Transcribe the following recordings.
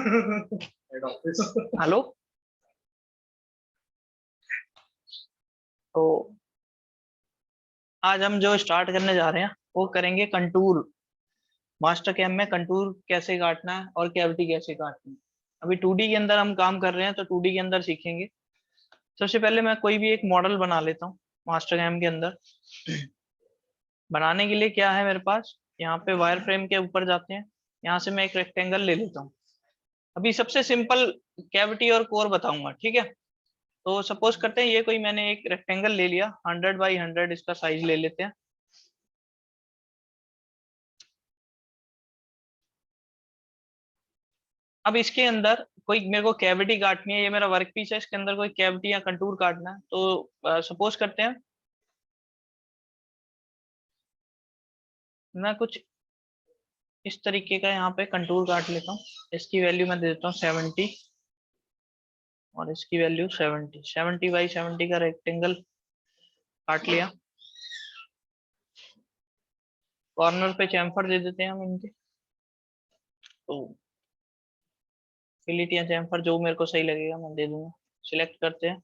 Hello. तो आज हम जो स्टार्ट करने जा रहे हैं वो करेंगे कंटूर। मास्टर कैम में कंटूर कैसे काटना है और कैविटी कैसे काटनी है। अभी 2D के अंदर हम काम कर रहे हैं तो 2D के अंदर सीखेंगे। सबसे पहले मैं कोई भी एक मॉडल बना लेता हूँ मास्टर कैम के अंदर। बनाने के लिए क्या है मेरे पास, यहाँ पे वायर फ्रेम के ऊपर जाते हैं। यहाँ से मैं एक रेक्टेंगल ले लेता हूँ। अभी सबसे सिंपल कैविटी और कोर बताऊंगा, ठीक है। तो सपोज करते हैं ये कोई मैंने एक रेक्टेंगल ले लिया, 100 बाई 100 इसका साइज ले लेते हैं। अब इसके अंदर कोई मेरे को कैविटी काटनी है, ये मेरा वर्क पीस है, इसके अंदर कोई कैविटी या कंटूर काटना है। तो सपोज करते हैं मैं कुछ इस तरीके का यहाँ पे कंटूर काट लेता हूँ। इसकी वैल्यू मैं दे देता हूँ 70 और इसकी वैल्यू 70 बाई 70 का रेक्टेंगल काट लिया। कॉर्नर पे चैम्फर दे देते हैं हम इनके। तो फिलिट या चैम्फर जो मेरे को सही लगेगा मैं दे दूंगा। सिलेक्ट करते हैं,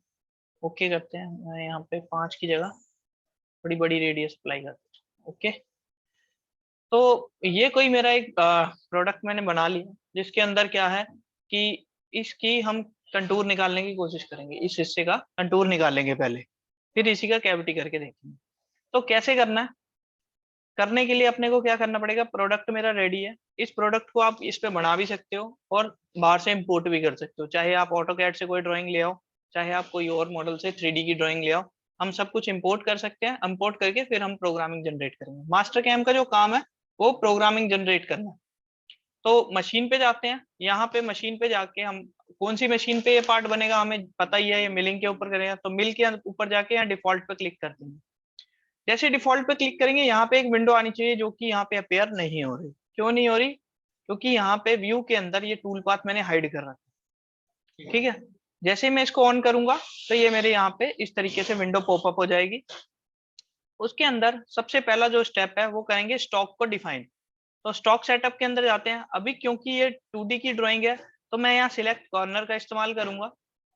ओके करते हैं। मैं यहाँ पे 5 की जगह बड़ी बड़ी रेडियस अप्लाई करते हैं, ओके। तो ये कोई मेरा एक प्रोडक्ट मैंने बना लिया जिसके अंदर क्या है कि इसकी हम कंटूर निकालने की कोशिश करेंगे। इस हिस्से का कंटूर निकालेंगे पहले, फिर इसी का कैविटी करके देखेंगे। तो कैसे करना है, करने के लिए अपने को क्या करना पड़ेगा। प्रोडक्ट मेरा रेडी है, इस प्रोडक्ट को आप इस पे बना भी सकते हो और बाहर से इंपोर्ट भी कर सकते हो। चाहे आप ऑटोकैड से कोई ड्राइंग ले आओ, चाहे आप कोई और मॉडल से 3D की ड्राइंग ले आओ, हम सब कुछ इंपोर्ट कर सकते हैं। इंपोर्ट करके फिर हम प्रोग्रामिंग जनरेट करेंगे। मास्टर कैम का जो काम है वो प्रोग्रामिंग जनरेट करना है। तो मशीन पे जाते हैं, यहाँ पे मशीन पे जाके हम कौन सी मशीन पे ये पार्ट बनेगा हमें पता ही है, ये मिलिंग के ऊपर करेगा। तो मिल के ऊपर जाके यहाँ डिफॉल्ट पे क्लिक करते हैं। जैसे डिफॉल्ट पे क्लिक करेंगे यहाँ पे एक विंडो आनी चाहिए जो कि यहाँ पे अपेयर नहीं हो रही। क्यों नहीं हो रही, क्योंकि यहाँ पे व्यू के अंदर ये टूल पाथ मैंने हाइड कर रखा है, ठीक है। जैसे ही मैं इसको ऑन करूंगा तो ये मेरे यहाँ पे इस तरीके से विंडो पॉपअप हो जाएगी। उसके अंदर सबसे पहला जो स्टेप है वो करेंगे स्टॉक को डिफाइन। तो स्टॉक सेटअप के अंदर जाते हैं। अभी क्योंकि ये 2D की ड्राइंग है तो मैं यहाँ सिलेक्ट कॉर्नर का इस्तेमाल करूंगा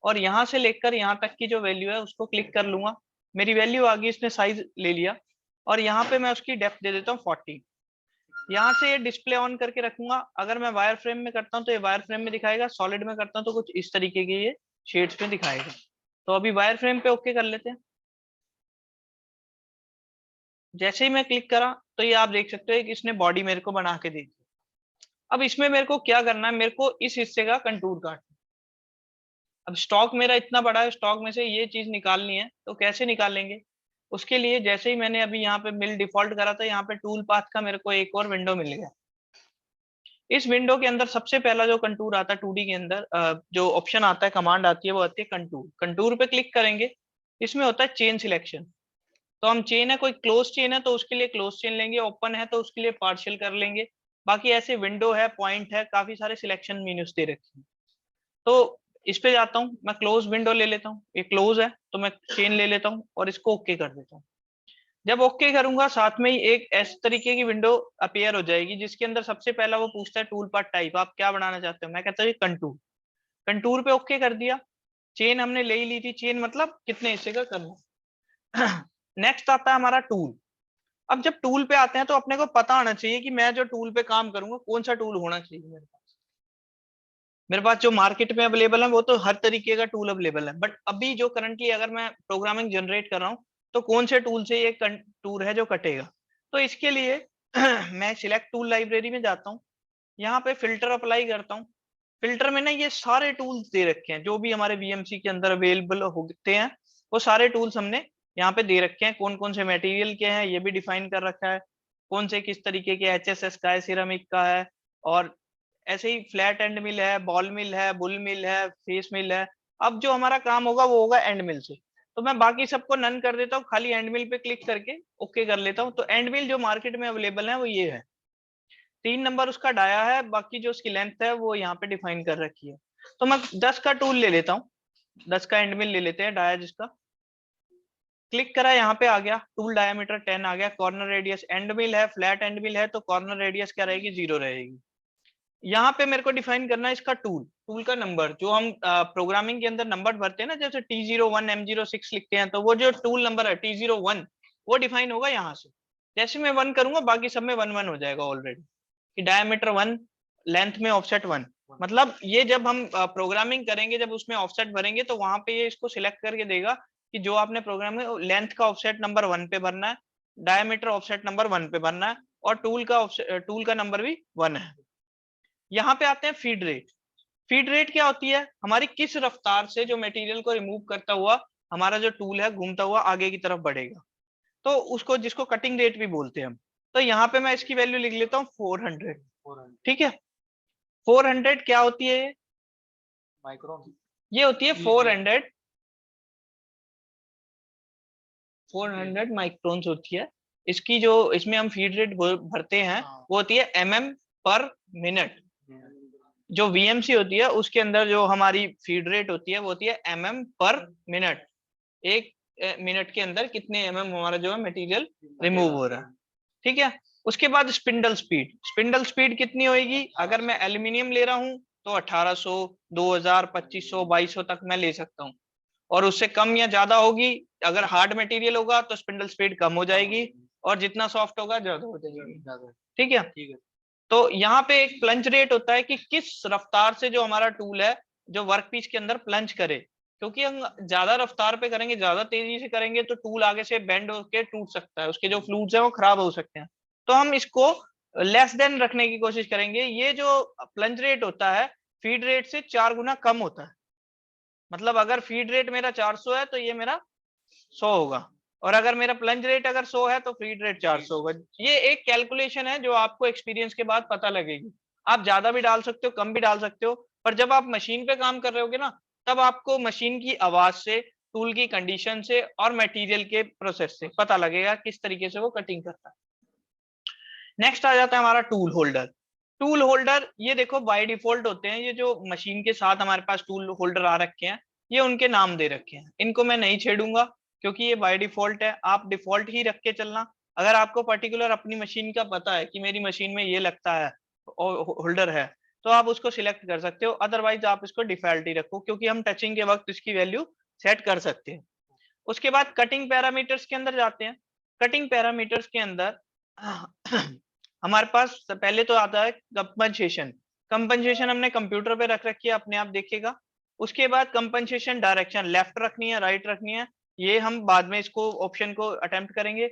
और यहाँ से लेकर यहाँ तक की जो वैल्यू है उसको क्लिक कर लूंगा। मेरी वैल्यू आ गई, इसने साइज ले लिया और यहाँ पे मैं उसकी डेप्थ दे देता हूँ 40। यहाँ से ये डिस्प्ले ऑन करके रखूंगा। अगर मैं वायर फ्रेम में करता हूँ तो ये वायर फ्रेम में दिखाएगा, सॉलिड में करता हूँ तो कुछ इस तरीके के ये शेड्स में दिखाएगा। तो अभी वायर फ्रेम पे ओके कर लेते हैं। जैसे ही मैं क्लिक करा तो ये आप देख सकते हो कि इसने बॉडी मेरे को बना के दी। अब इसमें मेरे को क्या करना है, मेरे को इस हिस्से का कंटूर काटना। अब स्टॉक मेरा इतना बड़ा है, स्टॉक में से ये चीज निकालनी है तो कैसे निकालेंगे। उसके लिए जैसे ही मैंने अभी यहाँ पे मिल डिफॉल्ट करा था, यहाँ पे टूल पाथ का मेरे को एक और विंडो मिल गया। इस विंडो के अंदर सबसे पहला जो कंटूर आता है 2D के अंदर, जो ऑप्शन आता है, कमांड आती है, वो आती है कंटूर। कंटूर पे क्लिक करेंगे, इसमें होता है चेन सिलेक्शन। तो हम चेन है, कोई क्लोज चेन है तो उसके लिए क्लोज चेन लेंगे, ओपन है तो उसके लिए पार्शियल कर लेंगे। बाकी ऐसे विंडो है, पॉइंट है, काफी सारे सिलेक्शन मेन्यूज दे रखे हैं। तो इस पे जाता हूँ, मैं क्लोज विंडो ले लेता हूँ, ये क्लोज है तो मैं चेन ले लेता हूँ और इसको ओके कर देता हूँ। जब ओके करूंगा साथ में ही एक इस तरीके की विंडो अपीयर हो जाएगी जिसके अंदर सबसे पहला वो पूछता है टूल पार्ट टाइप, आप क्या बनाना चाहते हो। मैं कहता हूँ कंटूर। कंटूर पे ओके कर दिया। चेन हमने ले ही ली थी, चेन मतलब कितने हिस्से का करना। नेक्स्ट आता है हमारा टूल। अब जब टूल पे आते हैं तो अपने को पता होना चाहिए कि मैं जो टूल पे काम करूंगा कौन सा टूल होना चाहिए मेरे पास। मेरे पास जो मार्केट में अवेलेबल है वो तो हर तरीके का टूल अवेलेबल है, बट अभी जो करंटली अगर मैं प्रोग्रामिंग जनरेट कर रहा हूँ तो कौन से टूल से ये टूल है जो कटेगा। तो इसके लिए मैं सिलेक्ट टूल लाइब्रेरी में जाता हूँ, यहाँ पे फिल्टर अप्लाई करता हूँ। फिल्टर में ना ये सारे टूल्स दे रखे हैं जो भी हमारे वीएमसी के अंदर अवेलेबल होते हैं, वो सारे टूल्स हमने यहाँ पे दे रखे हैं। कौन कौन से मटेरियल के हैं ये भी डिफाइन कर रखा है, कौन से किस तरीके के एचएसएस का है, सिरामिक का है, और ऐसे ही फ्लैट एंड मिल है, बॉल मिल है, बुल मिल है, फेस मिल है। अब जो हमारा काम होगा वो होगा एंड मिल से। तो मैं बाकी सबको नन कर देता हूँ, खाली एंड मिल पे क्लिक करके ओके कर लेता हूँ। तो एंड मिल जो मार्केट में अवेलेबल है वो ये है। 3 नंबर उसका डाया है, बाकी जो उसकी लेंथ है वो यहाँ पे डिफाइन कर रखी है। तो मैं 10 का टूल ले लेता हूँ, 10 का एंड मिल ले लेते हैं डाया जिसका। क्लिक करा, यहाँ पे आ गया टूल डायमीटर 10 आ गया। कॉर्नर रेडियस एंड मिल है, फ्लैट एंड मिल है तो कॉर्नर रेडियस क्या रहेगी, 0 रहेगी। यहाँ पे मेरे को डिफाइन करना है इसका टूल का नंबर, जो हम प्रोग्रामिंग के अंदर नंबर भरते हैं ना, जैसे T01 M06 लिखते हैं, तो वो जो टूल नंबर है T01 वो डिफाइन होगा यहाँ से। जैसे मैं 1 करूंगा बाकी सब में 1 1 हो जाएगा ऑलरेडी, कि डायमीटर 1, लेंथ में ऑफसेट 1। मतलब ये जब हम प्रोग्रामिंग करेंगे, जब उसमें ऑफसेट भरेंगे तो वहां पे ये इसको सिलेक्ट करके देगा कि जो आपने प्रोग्राम में लेंथ का ऑफसेट नंबर 1 पे भरना है, डायमीटर ऑफसेट नंबर 1 पे भरना है, और टूल का नंबर भी 1 है। यहाँ पे आते हैं फीड रेट। फीड रेट क्या होती है? हमारी किस रफ्तार से जो मटेरियल को रिमूव करता हुआ हमारा जो टूल है घूमता हुआ आगे की तरफ बढ़ेगा, तो उसको, जिसको कटिंग रेट भी बोलते हैं हम। तो यहाँ पे मैं इसकी वैल्यू लिख लेता हूँ 400। ठीक है, 400 क्या होती है? माइक्रोन। ये होती है 400 माइक्रोन्स होती है इसकी। जो इसमें हम फीड रेट भरते हैं वो होती है mm/मिनट। जो VMC होती है उसके अंदर जो हमारी फीड रेट होती है वो होती है mm/मिनट। एक मिनट के अंदर कितने हमारा जो है मटेरियल रिमूव हो रहा है। ठीक है, उसके बाद स्पिंडल स्पीड। स्पिंडल स्पीड कितनी होगी? अगर मैं एल्यूमिनियम ले रहा हूं तो 1800, 2000, 2500, 2200 तक मैं ले सकता हूँ, और उससे कम या ज्यादा होगी। अगर हार्ड मटेरियल होगा तो स्पिंडल स्पीड कम हो जाएगी, और जितना सॉफ्ट होगा ज्यादा हो जाएगी। ठीक है, तो यहाँ पे एक प्लंज रेट होता है कि किस रफ्तार से जो हमारा टूल है जो वर्कपीस के अंदर प्लंज करे, क्योंकि हम ज्यादा रफ्तार पे करेंगे, ज्यादा तेजी से करेंगे तो टूल आगे से बेंड होकर टूट सकता है, उसके जो फ्लूइड्स है वो खराब हो सकते हैं। तो हम इसको लेस देन रखने की कोशिश करेंगे। ये जो प्लंज रेट होता है फीड रेट से 4 गुना कम होता है। मतलब अगर फीड रेट मेरा 400 है तो ये मेरा 100 होगा, और अगर मेरा प्लंज रेट अगर 100 है तो फीड रेट 400 होगा। ये एक कैलकुलेशन है जो आपको एक्सपीरियंस के बाद पता लगेगी। आप ज्यादा भी डाल सकते हो, कम भी डाल सकते हो, पर जब आप मशीन पे काम कर रहे होगे ना, तब आपको मशीन की आवाज से, टूल की कंडीशन से और मटेरियल के प्रोसेस से पता लगेगा किस तरीके से वो कटिंग करता है। नेक्स्ट आ जाता है हमारा टूल होल्डर। टूल होल्डर ये देखो बाय डिफॉल्ट होते हैं, ये जो मशीन के साथ हमारे पास टूल होल्डर आ रखे हैं ये उनके नाम दे रखे हैं, इनको मैं नहीं छेड़ूंगा क्योंकि ये बाय डिफॉल्ट है। आप डिफॉल्ट ही रख के चलना। अगर आपको पर्टिकुलर अपनी मशीन का पता है कि मेरी मशीन में ये लगता है और होल्डर है, तो आप उसको सिलेक्ट कर सकते हो, अदरवाइज आप इसको डिफॉल्ट ही रखो, क्योंकि हम टचिंग के वक्त इसकी वैल्यू सेट कर सकते हैं। उसके बाद कटिंग पैरामीटर्स के अंदर जाते हैं। कटिंग पैरामीटर्स के अंदर हमारे पास पहले तो आता है कंपनसेशन। कंपनसेशन हमने कंप्यूटर पे रख रखी है, अपने आप देखेगा। उसके बाद कंपनसेशन डायरेक्शन, लेफ्ट रखनी है राइट रखनी है, ये हम बाद में इसको ऑप्शन को अटेम्प्ट करेंगे।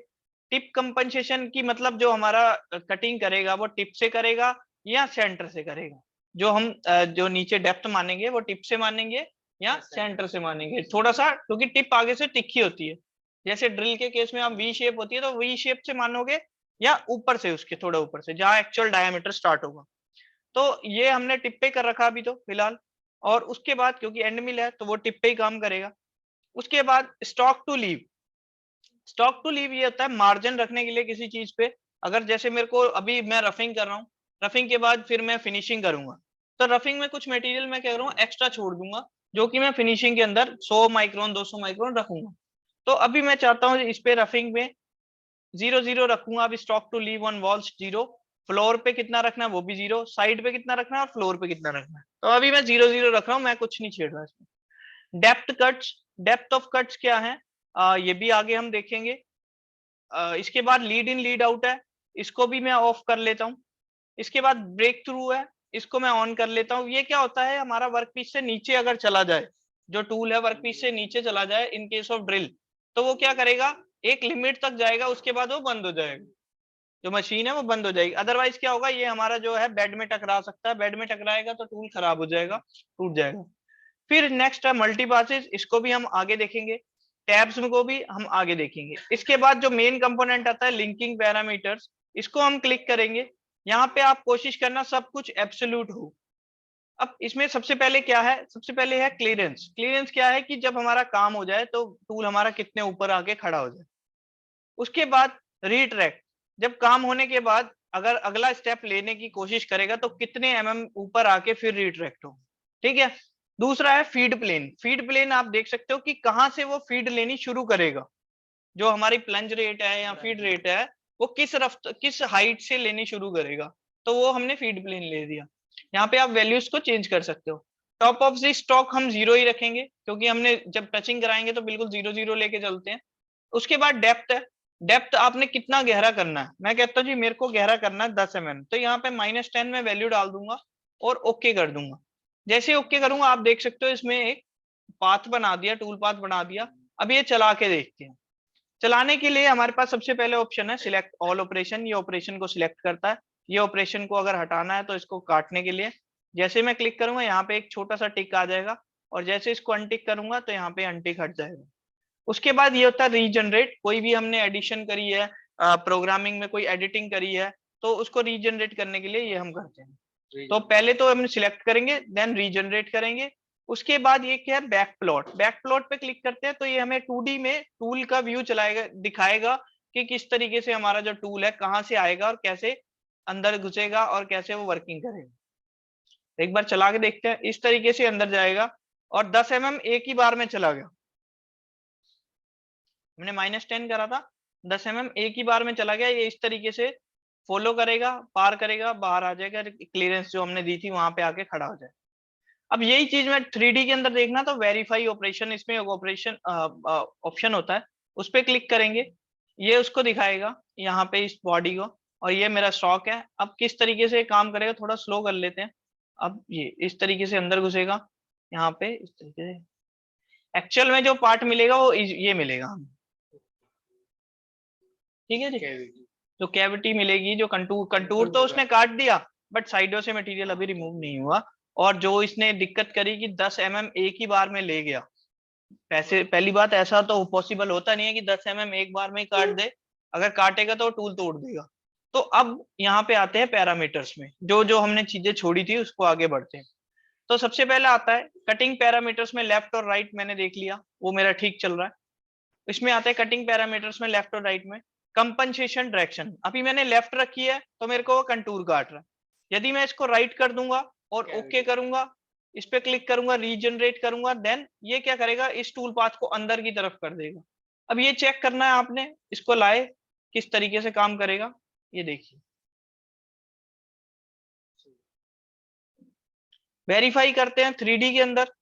टिप कंपनसेशन की मतलब जो हमारा कटिंग करेगा वो टिप से करेगा या सेंटर से करेगा। जो हम जो नीचे डेप्थ मानेंगे वो टिप से मानेंगे या सेंटर से मानेंगे, थोड़ा सा, क्योंकि टिप आगे से तिखी होती है। जैसे ड्रिल के केस में आप वी शेप होती है तो वी शेप से मानोगे, या ऊपर से, उसके थोड़ा ऊपर से जहां एक्चुअल डायमीटर स्टार्ट होगा। तो ये हमने टिप पे कर रखा अभी तो फिलहाल, और उसके बाद क्योंकि एंड मिल है तो वो टिप पे ही काम करेगा। उसके बाद stock to leave. Stock to leave ये होता है मार्जिन रखने के लिए किसी चीज पे। अगर जैसे मेरे को अभी मैं रफिंग कर रहा हूँ, रफिंग के बाद फिर मैं फिनिशिंग करूंगा, तो रफिंग में कुछ मटेरियल मैं क्या करूंगा एक्स्ट्रा छोड़ दूंगा, जो कि मैं फिनिशिंग के अंदर 100 माइक्रोन 200 माइक्रोन रखूंगा। तो अभी मैं चाहता हूँ इस पे रफिंग में 0 0 रखूंगा। अब stock to leave on walls 0, floor पे कितना रखना है वो भी 0, साइड पे कितना रखना है और फ्लोर पे कितना रखना है, तो अभी मैं 0 0 रख रहा हूँ, मैं कुछ नहीं छेड़ रहा इसमें। Depth cuts, depth of cuts क्या है ये भी आगे हम देखेंगे। इसके बाद लीड इन लीड आउट है, इसको भी मैं ऑफ कर लेता हूँ। इसके बाद ब्रेक थ्रू है, इसको मैं ऑन कर लेता हूँ। ये क्या होता है, हमारा वर्कपीस से नीचे अगर चला जाए, जो टूल है वर्कपीस से नीचे चला जाए इन केस ऑफ ड्रिल, तो वो क्या करेगा, एक लिमिट तक जाएगा, उसके बाद वो बंद हो जाएगा, जो मशीन है वो बंद हो जाएगी। अदरवाइज क्या होगा, ये हमारा जो है बेड में टकरा सकता है, बेड में टकराएगा तो टूल खराब हो जाएगा, टूट जाएगा। फिर नेक्स्ट है मल्टी पासेस, इसको भी हम आगे देखेंगे। टैब्स को भी हम आगे देखेंगे। इसके बाद जो मेन कंपोनेंट आता है लिंकिंग पैरामीटर्स, इसको हम क्लिक करेंगे। यहाँ पे आप कोशिश करना सब कुछ एब्सोल्यूट हो। अब इसमें सबसे पहले क्या है, सबसे पहले है क्लियरेंस। क्लियरेंस क्या है कि जब हमारा काम हो जाए तो टूल हमारा कितने ऊपर आके खड़ा हो जाए। उसके बाद रिट्रैक्ट, जब काम होने के बाद अगर अगला स्टेप लेने की कोशिश करेगा तो कितने ऊपर आके फिर रिट्रैक्ट हो। ठीक है, दूसरा है फीड प्लेन। फीड प्लेन आप देख सकते हो कि कहां से वो फीड लेनी शुरू करेगा, जो हमारी प्लंज रेट है या फीड रेट है वो किस हाइट से लेनी शुरू करेगा, तो वो हमने फीड प्लेन ले दिया। यहाँ पे आप वैल्यूज को चेंज कर सकते हो। टॉप ऑफ द स्टॉक हम 0 ही रखेंगे, क्योंकि हमने जब टचिंग कराएंगे तो बिल्कुल 0 0 लेके चलते हैं। उसके बाद डेप्थ है। डेप्थ आपने कितना गहरा करना है, मैं कहता हूँ जी मेरे को गहरा करना है 10 mm, तो यहाँ पे -10 में वैल्यू डाल दूंगा और ओके कर दूंगा। जैसे ओके करूंगा आप देख सकते हो इसमें एक पाथ बना दिया, टूल पाथ बना दिया। अब ये चला के देखते हैं। चलाने के लिए हमारे पास सबसे पहले ऑप्शन है सिलेक्ट ऑल ऑपरेशन। ये ऑपरेशन को सिलेक्ट करता है। ये ऑपरेशन को अगर हटाना है तो इसको काटने के लिए जैसे मैं क्लिक करूंगा यहाँ पे एक छोटा सा टिक आ जाएगा, और जैसे इसको अनटिक करूंगा तो यहाँ पे अनटिक हट जाएगा। उसके बाद ये होता है रीजनरेट। कोई भी हमने एडिशन करी है, प्रोग्रामिंग में कोई एडिटिंग करी है, तो उसको रीजनरेट करने के लिए ये हम करते हैं। तो पहले तो हम सिलेक्ट करेंगे, देन रीजनरेट करेंगे। उसके बाद ये क्या है, बैक प्लॉट। बैक प्लॉट पे क्लिक करते हैं तो ये हमें 2D में टूल का व्यू चलाएगा, दिखाएगा कि किस तरीके से हमारा जो टूल है कहाँ से आएगा और कैसे अंदर घुसेगा और कैसे वो वर्किंग करेगा। एक बार चला के देखते हैं। इस तरीके से अंदर जाएगा और 10 mm एक ही बार में चला गया। हमने -10 करा था, 10 mm एक ही बार में चला गया। ये इस तरीके से फॉलो करेगा, पार करेगा, बाहर आ जाएगा, क्लियरेंस जो हमने दी थी वहां पे आके खड़ा हो जाए। अब यही चीज मैं 3D के अंदर देखना तो वेरीफाई ऑपरेशन, इसमें ऑपरेशन ऑप्शन होता है, उस पर क्लिक करेंगे। ये उसको दिखाएगा यहाँ पे इस बॉडी को, और ये मेरा स्टॉक है। अब किस तरीके से काम करेगा थोड़ा स्लो कर लेते हैं। अब ये इस तरीके से अंदर घुसेगा यहाँ पे इस तरीके से। एक्चुअल में जो पार्ट मिलेगा वो ये मिलेगा हमें, ठीक है जी। जो कैविटी मिलेगी, जो कंटूर कंटूर तो उसने काट दिया, बट साइडों से मटेरियल अभी रिमूव नहीं हुआ। और जो इसने दिक्कत करी कि 10 mm एक ही बार में ले गया। पहली बात ऐसा तो पॉसिबल होता नहीं है कि 10 mm एक बार में ही काट दे। अगर काटेगा तो टूल तोड़ देगा। तो अब यहाँ पे आते हैं पैरामीटर्स में, जो जो हमने चीजें छोड़ी थी उसको आगे बढ़ते हैं। तो सबसे पहले आता है कटिंग पैरामीटर्स में लेफ्ट और राइट, मैंने देख लिया वो मेरा ठीक चल रहा है। इसमें आता है कटिंग पैरामीटर्स में लेफ्ट और राइट में कंपनसेशन डायरेक्शन। अभी मैंने लेफ्ट रखी है तो मेरे को वो कंटूर काट रहा है। यदि मैं इसको राइट कर दूंगा और ओके करूंगा, इस पे क्लिक करूंगा, रीजनरेट करूंगा, देन ये क्या करेगा, इस टूल पाथ को अंदर की तरफ कर देगा। अब ये चेक करना है आपने, इसको लाए किस तरीके से काम करेगा, ये देखिए। वेरीफाई करते हैं 3D के अंदर,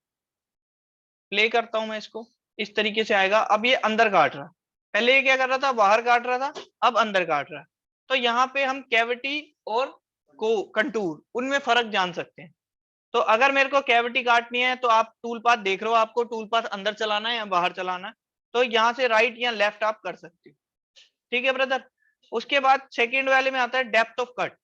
प्ले करता हूं मैं इसको, इस तरीके से आएगा। अब ये अंदर काट रहा है, पहले ये क्या कर रहा था, बाहर काट रहा था, अब अंदर काट रहा है। तो यहाँ पे हम कैविटी और को कंटूर उनमें फर्क जान सकते हैं। तो अगर मेरे को कैविटी काटनी है तो आप टूल पाथ देख रहे हो, आपको टूल पाथ अंदर चलाना है या बाहर चलाना है, तो यहाँ से राइट या लेफ्ट आप कर सकते हो। ठीक है ब्रदर। उसके बाद सेकेंड वाले में आता है डेप्थ ऑफ कट।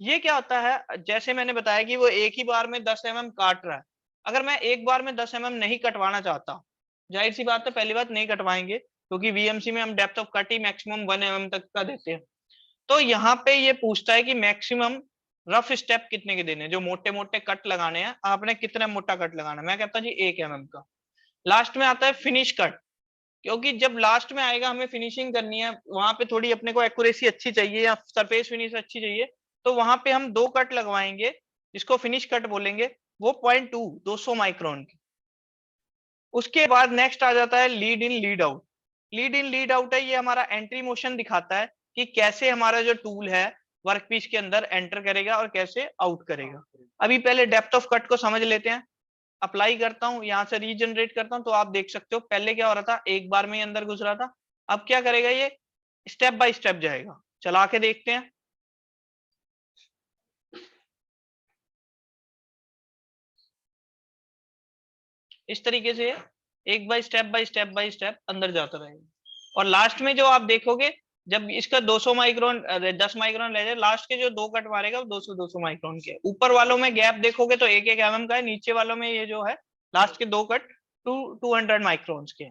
ये क्या होता है, जैसे मैंने बताया कि वो एक ही बार में 10 mm काट रहा है। अगर मैं एक बार में 10 mm नहीं कटवाना चाहता, जाहिर सी बात है पहली बात नहीं कटवाएंगे, क्योंकि वीएमसी में हम depth of cut he maximum 1 mm तक का देते हैं। तो यहाँ पे ये पूछता है कि मैक्सिमम रफ स्टेप कितने के देने, जो मोटे मोटे कट लगाने हैं, आपने कितना मोटा कट लगाना है। मैं कहता हूँ जी 1 mm का। लास्ट में आता है फिनिश कट, क्योंकि जब लास्ट में आएगा हमें फिनिशिंग करनी है, वहां पे थोड़ी अपने को एक्यूरेसी अच्छी चाहिए या सरफेस फिनिश अच्छी चाहिए, तो वहां पे हम 2 कट लगवाएंगे, जिसको फिनिश कट बोलेंगे। वो 0.2 200 माइक्रोन की। उसके बाद नेक्स्ट आ जाता है lead in lead out. Lead in lead out है, ये हमारा एंट्री मोशन दिखाता है कि कैसे हमारा जो टूल है वर्कपीस के अंदर एंटर करेगा और कैसे आउट करेगा। अभी पहले डेप्थ ऑफ कट को समझ लेते हैं। अप्लाई करता हूँ, यहाँ से रीजनरेट करता हूँ, तो आप देख सकते हो पहले क्या हो रहा था, एक बार में ही अंदर घुस रहा था। अब क्या करेगा, ये स्टेप बाय स्टेप जाएगा। चला के देखते हैं। इस तरीके से एक बाय स्टेप अंदर जाता रहेगा। और लास्ट में जो आप देखोगे, जब इसका 200 माइक्रोन 10 माइक्रोन रह जाए, लास्ट के जो 2 कट मारेगा वो 200 माइक्रोन के। ऊपर वालों में गैप देखोगे तो 1 mm का है, नीचे वालों में ये जो है लास्ट के 2 कट 200 माइक्रोन के।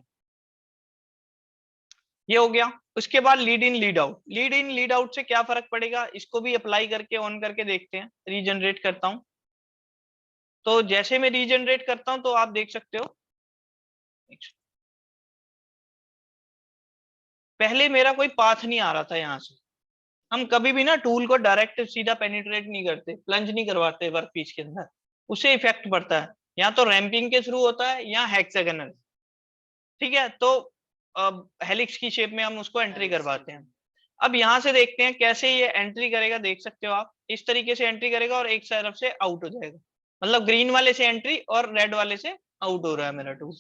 ये हो गया। उसके बाद lead in lead out. Lead in lead out से क्या फर्क पड़ेगा, इसको भी अप्लाई करके ऑन करके देखते हैं। रीजनरेट करता हूं, तो जैसे मैं रीजनरेट करता हूं तो आप देख सकते हो पहले मेरा कोई पाथ नहीं आ रहा था यहाँ से। हम कभी भी ना टूल को डायरेक्ट सीधा पेनिट्रेट नहीं करते, प्लंज नहीं करवाते वर्क पीस के अंदर, उससे इफेक्ट पड़ता है। या तो रैंपिंग के थ्रू होता है या हेक्सागोनल। ठीक है, तो हेलिक्स की शेप में हम उसको एंट्री करवाते हैं। अब यहाँ से देखते हैं कैसे ये एंट्री करेगा, देख सकते हो आप। इस तरीके से एंट्री करेगा और एक तरफ से आउट हो जाएगा, मतलब ग्रीन वाले से एंट्री और रेड वाले से आउट हो रहा है मेरा टूल।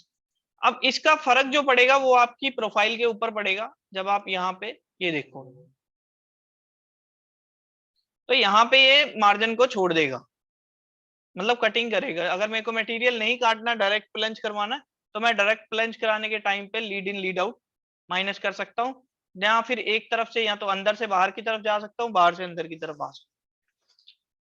अब इसका फर्क जो पड़ेगा वो आपकी प्रोफाइल के ऊपर पड़ेगा। जब आप यहाँ पे ये देखो तो यहाँ पे ये मार्जिन को छोड़ देगा, मतलब कटिंग करेगा। अगर मेरे को मटेरियल नहीं काटना, डायरेक्ट प्लंज करवाना, तो मैं डायरेक्ट प्लंज कराने के टाइम पे lead in lead out minus कर सकता हूँ, या फिर एक तरफ से या तो अंदर से बाहर की तरफ जा सकता हूँ, बाहर से अंदर की तरफ आ सकता हूँ।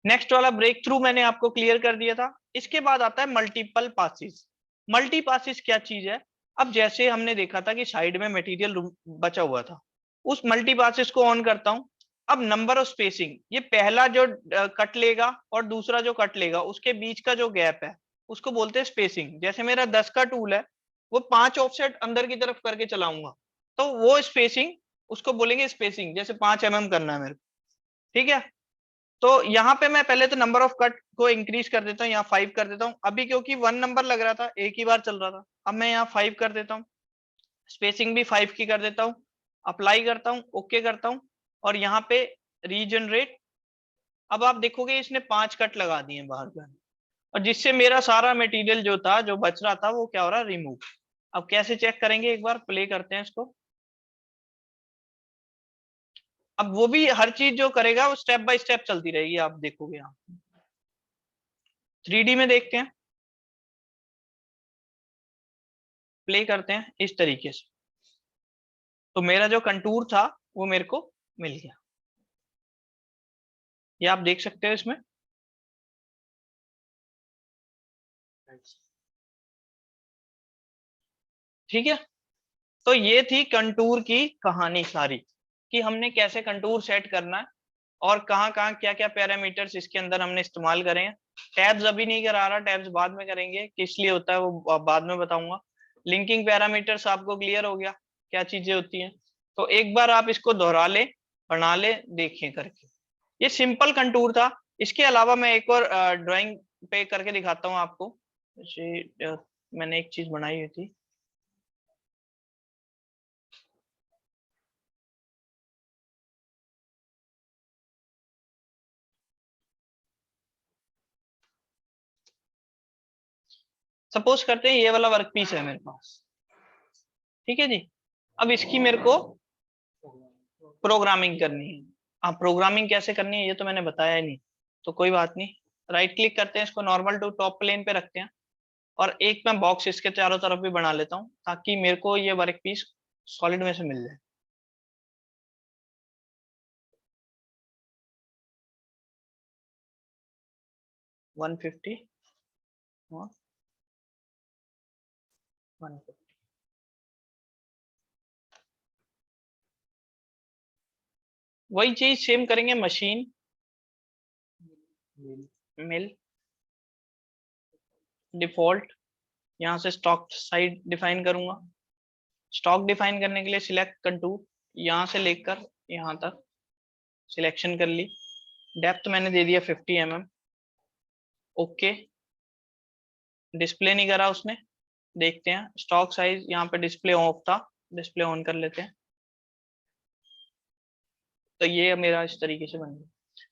नेक्स्ट वाला ब्रेक थ्रू मैंने आपको क्लियर कर दिया था। इसके बाद आता है मल्टीपल पासिस। मल्टी पासिस क्या चीज है? अब जैसे हमने देखा था कि साइड में मटेरियल बचा हुआ था, उस मल्टी पासिस को ऑन करता हूँ। अब नंबर ऑफ स्पेसिंग, ये पहला जो कट लेगा और दूसरा जो कट लेगा उसके बीच का जो गैप है उसको बोलते हैं स्पेसिंग। जैसे मेरा 10 का टूल है, वो 5 ऑफसेट अंदर की तरफ करके चलाऊंगा, तो वो स्पेसिंग उसको बोलेंगे स्पेसिंग। जैसे 5 mm करना है मेरे को, ठीक है। तो यहाँ पे मैं पहले तो नंबर ऑफ कट को इंक्रीज कर देता हूँ, यहाँ 5 कर देता हूँ। अभी क्योंकि 1 नंबर लग रहा था, एक ही बार चल रहा था, अब मैं यहाँ 5 कर देता हूँ, स्पेसिंग भी 5 की कर देता हूँ, अप्लाई करता हूँ, ओके करता हूँ, और यहाँ पे रीजनरेट। अब आप देखोगे इसने 5 कट लगा दिए बाहर का, और जिससे मेरा सारा मटेरियल जो था, जो बच रहा था, वो क्या हो रहा है, रिमूव। अब कैसे चेक करेंगे, एक बार प्ले करते हैं इसको। अब वो भी हर चीज जो करेगा वो स्टेप बाय स्टेप चलती रहेगी, आप देखोगे। यहाँ 3D में देखते हैं, प्ले करते हैं इस तरीके से। तो मेरा जो कंटूर था वो मेरे को मिल गया, ये आप देख सकते हो इसमें। ठीक है, तो ये थी कंटूर की कहानी सारी, कि हमने कैसे कंटूर सेट करना है और कहाँ कहाँ क्या क्या पैरामीटर्स इसके अंदर हमने इस्तेमाल करे हैं। टैब्स अभी नहीं करा रहा, टैब्स बाद में करेंगे, किस लिए होता है वो बाद में बताऊंगा। लिंकिंग पैरामीटर्स आपको क्लियर हो गया क्या चीजें होती हैं। तो एक बार आप इसको दोहरा ले, बना ले, देखें करके। ये सिंपल कंटूर था। इसके अलावा मैं एक और ड्राइंग पे करके दिखाता हूँ आपको। मैंने एक चीज बनाई हुई थी, सपोज करते हैं ये वाला वर्क पीस है मेरे पास, ठीक है जी। अब इसकी मेरे को प्रोग्रामिंग करनी है। हाँ, प्रोग्रामिंग कैसे करनी है ये तो मैंने बताया ही नहीं, तो कोई बात नहीं। राइट क्लिक करते हैं, इसको नॉर्मल टू टॉप प्लेन पे रखते हैं, और एक मैं बॉक्स इसके चारों तरफ भी बना लेता हूँ, ताकि मेरे को ये वर्क पीस सॉलिड में से मिल जाए। One fifty, 150। वही चीज सेम करेंगे, मशीन, मिल, डिफॉल्ट, यहाँ से स्टॉक साइड डिफाइन करूंगा। स्टॉक डिफाइन करने के लिए सिलेक्ट कंटूर, यहाँ से लेकर यहाँ तक सिलेक्शन कर ली। डेप्थ मैंने दे दिया 50 mm। ओके, डिस्प्ले नहीं करा उसने, देखते हैं। स्टॉक साइज यहाँ पे डिस्प्ले ऑफ था, डिस्प्ले ऑन कर लेते हैं। तो ये मेरा इस तरीके से बन गया।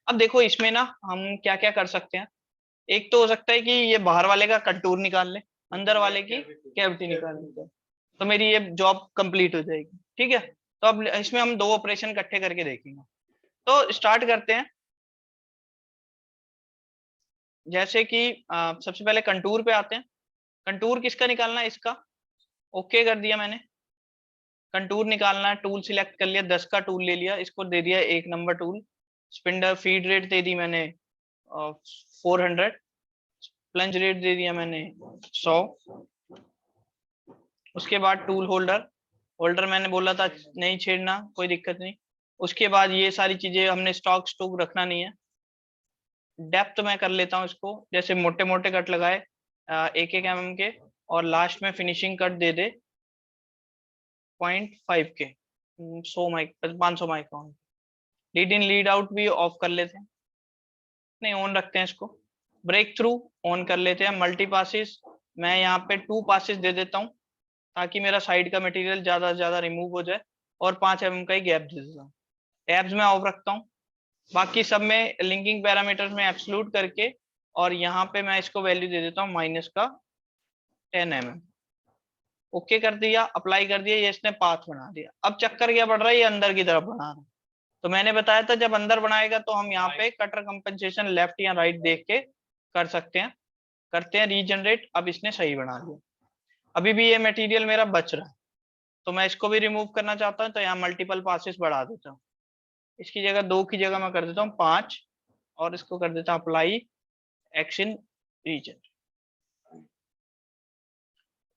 अब देखो इसमें ना हम क्या क्या कर सकते हैं। एक तो हो सकता है कि ये बाहर वाले का कंटूर निकाल ले, अंदर वाले की कैविटी निकाल ले, तो मेरी ये जॉब कंप्लीट हो जाएगी। ठीक है, तो अब इसमें हम 2 ऑपरेशन इकट्ठे करके देखेंगे। तो स्टार्ट करते हैं। जैसे कि सबसे पहले कंटूर पे आते हैं। कंटूर किसका निकालना है, इसका। ओके कर दिया मैंने। कंटूर निकालना है, टूल सिलेक्ट कर लिया, 10 का टूल ले लिया, इसको दे दिया 1 नंबर टूल। स्पिंडर फीड रेट दे दी मैंने 400। प्लंज रेट दे दिया मैंने 100। उसके बाद टूल होल्डर, होल्डर मैंने बोला था नहीं छेड़ना, कोई दिक्कत नहीं। उसके बाद ये सारी चीजें हमने स्टॉक स्टॉक रखना नहीं है। डेप्थ मैं कर लेता हूँ इसको, जैसे मोटे मोटे कट लगाए 1-1 mm के, और लास्ट में फिनिशिंग कट दे दे 0.5 के, 500 micron. Lead in lead out भी ऑफ कर लेते हैं, नहीं ऑन रखते हैं इसको। ब्रेक थ्रू ऑन कर लेते हैं। मल्टी पासिस मैं यहाँ पे 2 पासिस दे देता हूँ, ताकि मेरा साइड का मटेरियल ज्यादा से ज्यादा रिमूव हो जाए, और 5 mm का ही गैप दे देता हूँ। टैब्स में ऑफ रखता हूँ। बाकी सब में लिंकिंग पैरामीटर्स में एब्सोल्यूट करके, और यहाँ पे मैं इसको वैल्यू दे देता हूँ -10 mm। ओके कर दिया, अप्लाई कर दिया, ये इसने पाथ बना दिया। अब चक्कर क्या पड़ रहा है, ये अंदर की तरफ बना रहा है। तो मैंने बताया था जब अंदर बनाएगा तो हम यहाँ पे कटर कंपनसेशन लेफ्ट या राइट देख के कर सकते हैं। करते हैं रीजनरेट। अब इसने सही बना दिया। अभी भी ये मटेरियल मेरा बच रहा है, तो मैं इसको भी रिमूव करना चाहता हूँ, तो यहाँ मल्टीपल पासेस बढ़ा देता हूँ। इसकी जगह 2 की जगह मैं कर देता हूँ 5, और इसको कर देता हूँ अप्लाई एक्शन रीजन।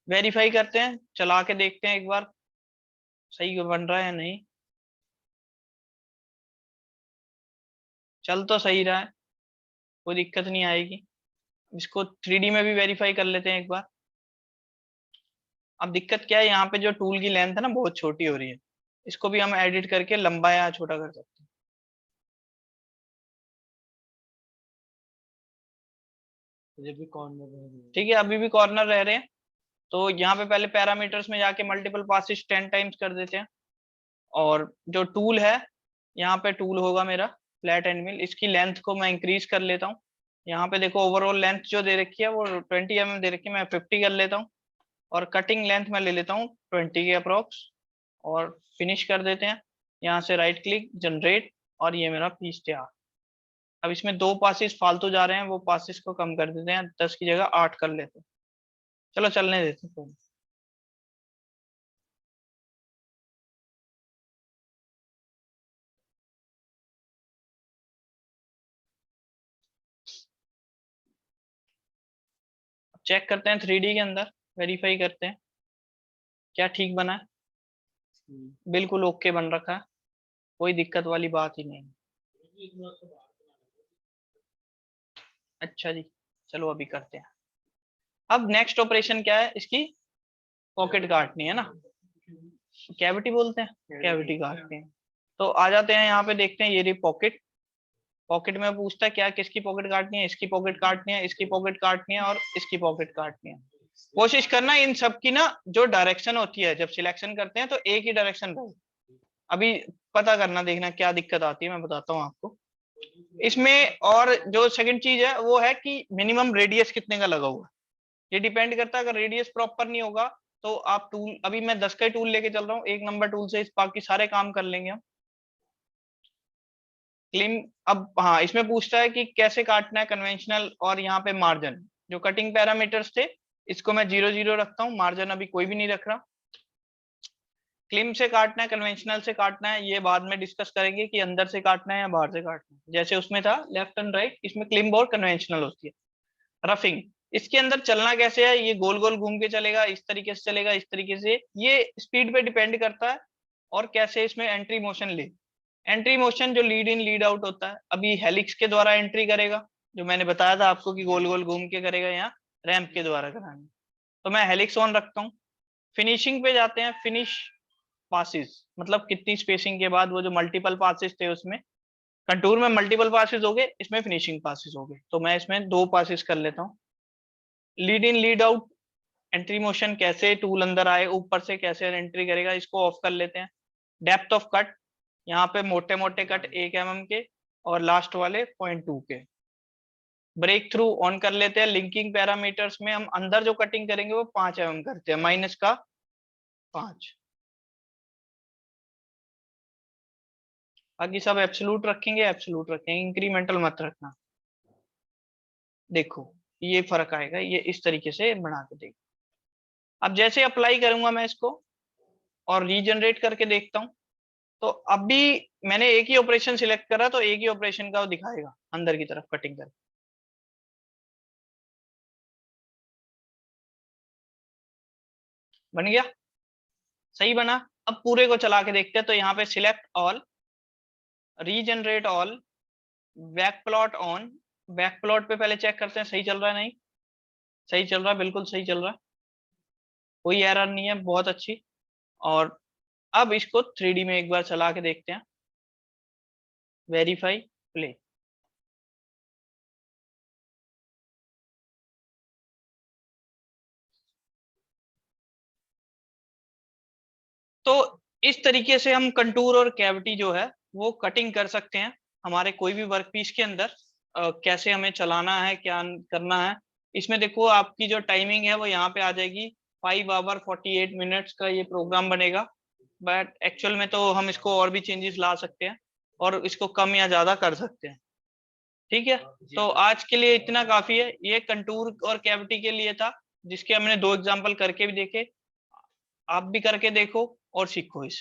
वेरीफाई करते हैं, चला के देखते हैं एक बार सही बन रहा है या नहीं। चल तो सही रहा है, कोई दिक्कत नहीं आएगी। इसको 3D में भी वेरीफाई कर लेते हैं एक बार। अब दिक्कत क्या है, यहाँ पे जो टूल की लेंथ है ना बहुत छोटी हो रही है। इसको भी हम एडिट करके लंबा या छोटा कर सकते हैं। ये भी कॉर्नर है। ठीक है, अभी भी कॉर्नर रह रहे हैं। तो यहाँ पे पहले पैरामीटर्स में जाके मल्टीपल पासेस 10 टाइम्स कर देते हैं। और जो टूल है, यहाँ पे टूल होगा मेरा फ्लैट एंड मिल, इसकी लेंथ को मैं इंक्रीज कर लेता हूँ। यहाँ पे देखो ओवरऑल लेंथ जो दे रखी है वो 20 mm दे रखी है, मैं 50 कर लेता हूँ। और कटिंग लेंथ मैं ले लेता हूँ 20 के अप्रोक्स, और फिनिश कर देते हैं। यहाँ से राइट क्लिक जनरेट, और ये मेरा पीस तैयार। अब इसमें 2 पासिस फालतू जा रहे हैं, वो पासिस को कम कर देते हैं, 10 की जगह 8 कर लेते हैं। चलो चलने देते हैं। चेक करते हैं 3D के अंदर, वेरीफाई करते हैं क्या ठीक बना है। बिल्कुल ओके बन रखा है, कोई दिक्कत वाली बात ही नहीं। अच्छा जी, चलो अभी करते हैं। अब नेक्स्ट ऑपरेशन क्या है, इसकी पॉकेट काटनी है ना, कैविटी बोलते हैं, कैविटी काटनी है। तो आ जाते हैं यहाँ पे, देखते हैं ये रही पॉकेट। पॉकेट में पूछता है क्या किसकी पॉकेट काटनी है, इसकी पॉकेट काटनी है, इसकी पॉकेट काटनी है, और इसकी पॉकेट काटनी है। कोशिश करना इन सब की ना जो डायरेक्शन होती है जब सिलेक्शन करते हैं तो एक ही डायरेक्शन रहे। अभी पता करना, देखना क्या दिक्कत आती है, मैं बताता हूँ आपको इसमें। और जो सेकंड चीज है वो है कि मिनिमम रेडियस कितने का लगा हुआ है, ये डिपेंड करता है। अगर रेडियस प्रॉपर नहीं होगा तो आप टूल, अभी मैं 10 का ही टूल लेके चल रहा हूँ, 1 नंबर टूल से इस बाकी सारे काम कर लेंगे हम। क्लीन। अब हाँ, इसमें पूछता है कि कैसे काटना है, कन्वेंशनल और यहाँ पे मार्जिन। जो कटिंग पैरामीटर्स थे इसको मैं 0 0 रखता हूँ, मार्जिन अभी कोई भी नहीं रख रहा। क्लिम से काटना है, कन्वेंशनल से काटना है, ये बाद में डिस्कस करेंगे कि अंदर से काटना है या बाहर से काटना है। जैसे उसमें था लेफ्ट एंड राइट, इसमें क्लिम और कन्वेंशनल होती है। रफिंग, इसके अंदर चलना कैसे है, ये गोल गोल घूम के चलेगा, इस तरीके से चलेगा, इस तरीके से, ये स्पीड पे डिपेंड करता है। और कैसे इसमें एंट्री मोशन ले, एंट्री मोशन जो लीड इन लीड आउट होता है, अभी हेलिक्स के द्वारा एंट्री करेगा, जो मैंने बताया था आपको कि गोल गोल घूम के करेगा, यहाँ रैंप के द्वारा कराना। तो मैं हेलिक्स ऑन रखता हूँ। फिनिशिंग पे जाते हैं, फिनिश पासिस मतलब कितनी स्पेसिंग के बाद, वो जो मल्टीपल पासिस थे उसमें कंटूर में मल्टीपल पासिस हो गए, इसमें फिनिशिंग पासिस हो गए, तो मैं इसमें 2 पासिस कर लेता हूँ। Lead in lead out, entry motion कैसे टूल अंदर आए ऊपर से कैसे एंट्री करेगा, इसको ऑफ कर लेते हैं। डेप्थ ऑफ कट, यहाँ पे मोटे मोटे कट 1 mm के, और लास्ट वाले 0.2 के। ब्रेक थ्रू ऑन कर लेते हैं। लिंकिंग पैरामीटर्स में हम अंदर जो कटिंग करेंगे वो 5 mm करते हैं, -5। बाकी सब एब्सोल्यूट रखेंगे, एब्सोल्यूट रखेंगे, इंक्रीमेंटल मत रखना। देखो ये फर्क आएगा, ये इस तरीके से बना के देखो। अब जैसे अप्लाई करूंगा मैं इसको और रीजनरेट करके देखता हूँ, तो अभी मैंने एक ही ऑपरेशन सिलेक्ट करा तो एक ही ऑपरेशन का वो दिखाएगा अंदर की तरफ कटिंग करके। बन गया, सही बना। अब पूरे को चला के देखते हैं, तो यहाँ पे select all, regenerate all, back plot on. Back plot पे पहले चेक करते हैं सही चल रहा है, नहीं सही चल रहा है, बिल्कुल सही चल रहा है, कोई एरर नहीं है, बहुत अच्छी। और अब इसको 3D में एक बार चला के देखते हैं, वेरीफाई प्ले। तो इस तरीके से हम कंटूर और कैविटी जो है वो कटिंग कर सकते हैं। हमारे कोई भी वर्क पीस के अंदर कैसे हमें चलाना है, क्या करना है। इसमें देखो आपकी जो टाइमिंग है वो यहाँ पे आ जाएगी, 5 hour 48 minutes का ये प्रोग्राम बनेगा। बट एक्चुअल में तो हम इसको और भी चेंजेस ला सकते हैं और इसको कम या ज्यादा कर सकते हैं। ठीक है, तो आज के लिए इतना काफी है। ये कंटूर और कैविटी के लिए था, जिसके हमने 2 एग्जांपल करके भी देखे। आप भी करके देखो और सीखो इस